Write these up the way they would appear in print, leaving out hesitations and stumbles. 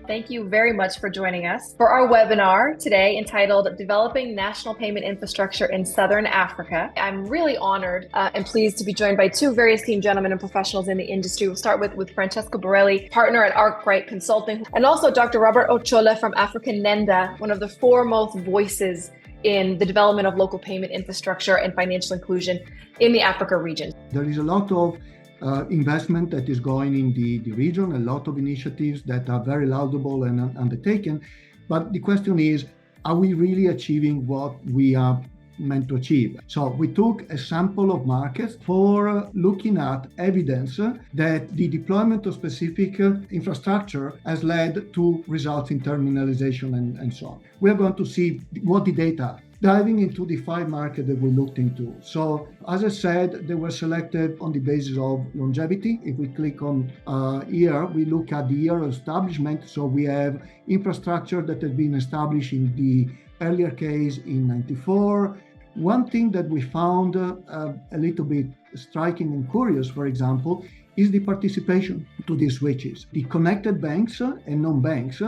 Thank you very much for joining us for our webinar today entitled Developing National Payment Infrastructure in Southern Africa. I'm really honored and pleased to be joined by two very esteemed gentlemen and professionals in the industry. We'll start with Franceso Burelli, partner at Arkwright Consulting, and also Dr. Robert Ochola from AfricaNenda, one of the foremost voices in the development of local payment infrastructure and financial inclusion in the Africa region. There is a lot of investment that is going in the region, a lot of initiatives that are very laudable and undertaken. But the question is, are we really achieving what we are meant to achieve? So we took a sample of markets for looking at evidence that the deployment of specific infrastructure has led to results in terminalization and so on. We are going to see what the data diving into the 5 markets that we looked into. So, as I said, they were selected on the basis of longevity. If we click on here, we look at the year of establishment. So we have infrastructure that has been established in the earlier case in 94. One thing that we found a little bit striking and curious, for example, is the participation to these switches. The connected banks and non-banks,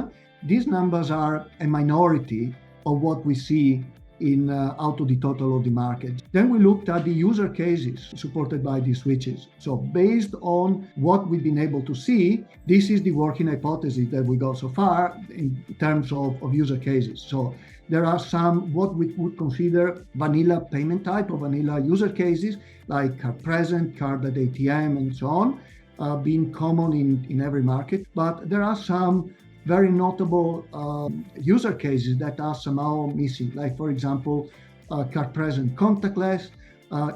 these numbers are a minority of what we see in out of the total of the market. Then we looked at the user cases supported by these switches. So based on what we've been able to see, this is the working hypothesis that we got so far in terms of user cases. So there are some what we would consider vanilla payment type or vanilla user cases, like card present, card at ATM, and so on, being common in every market. But there are some very notable user cases that are somehow missing, like, for example, card present contactless,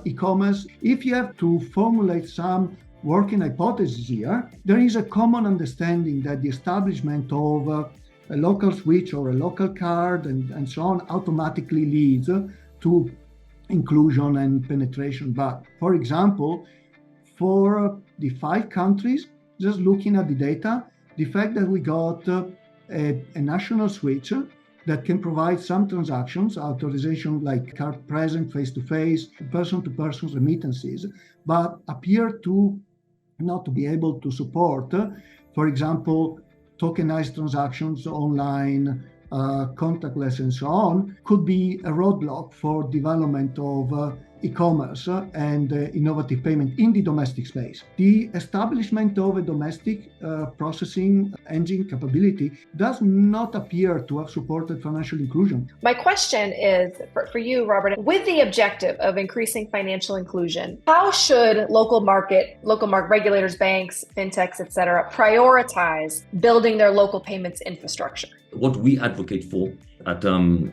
e-commerce. If you have to formulate some working hypothesis here, there is a common understanding that the establishment of a local switch or a local card and so on automatically leads to inclusion and penetration. But for example, for the 5 countries, just looking at the data, the fact that we got a national switch that can provide some transactions, authorization like card present, face-to-face, person-to-person remittances, but appear to not to be able to support, for example, tokenized transactions online, contactless, and so on, could be a roadblock for development of e-commerce and innovative payment in the domestic space. The establishment of a domestic processing engine capability does not appear to have supported financial inclusion. My question is for you, Robert, with the objective of increasing financial inclusion, how should local market regulators, banks, fintechs, etc., prioritize building their local payments infrastructure? What we advocate for at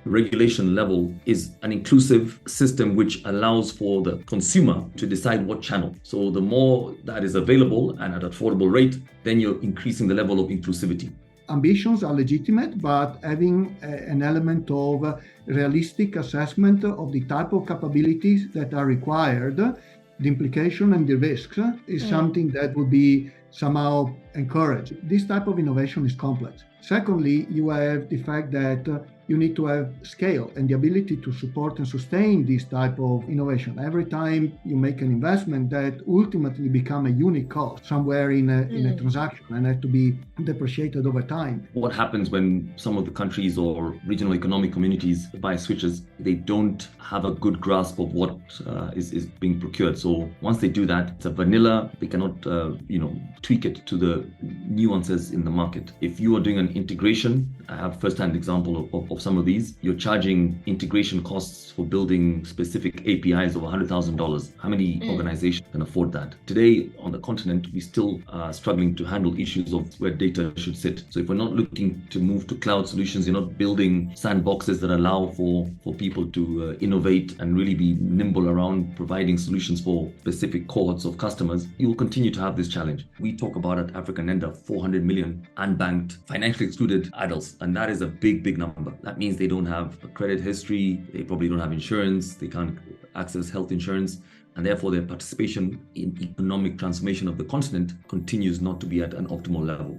regulation level is an inclusive system which allows for the consumer to decide what channel. So the more that is available and at affordable rate, then you're increasing the level of inclusivity. Ambitions are legitimate, but having an element of realistic assessment of the type of capabilities that are required, the implication and the risks is something that would be somehow encouraged. This type of innovation is complex. Secondly, you have the fact that you need to have scale and the ability to support and sustain this type of innovation. Every time you make an investment, that ultimately become a unique cost somewhere in a transaction and have to be depreciated over time. What happens when some of the countries or regional economic communities buy switches, they don't have a good grasp of what is being procured. So once they do that, it's a vanilla. They cannot tweak it to the nuances in the market. If you are doing an integration, I have first-hand example of some of these, you're charging integration costs for building specific APIs of $100,000. How many organizations can afford that? Today on the continent, we still are struggling to handle issues of where data should sit. So if we're not looking to move to cloud solutions, you're not building sandboxes that allow for people to innovate and really be nimble around providing solutions for specific cohorts of customers, you will continue to have this challenge. We talk about at AfricaNenda 400 million unbanked, financially excluded adults, and that is a big number. That means they don't have a credit history, they probably don't have insurance, they can't access health insurance, and therefore their participation in economic transformation of the continent continues not to be at an optimal level.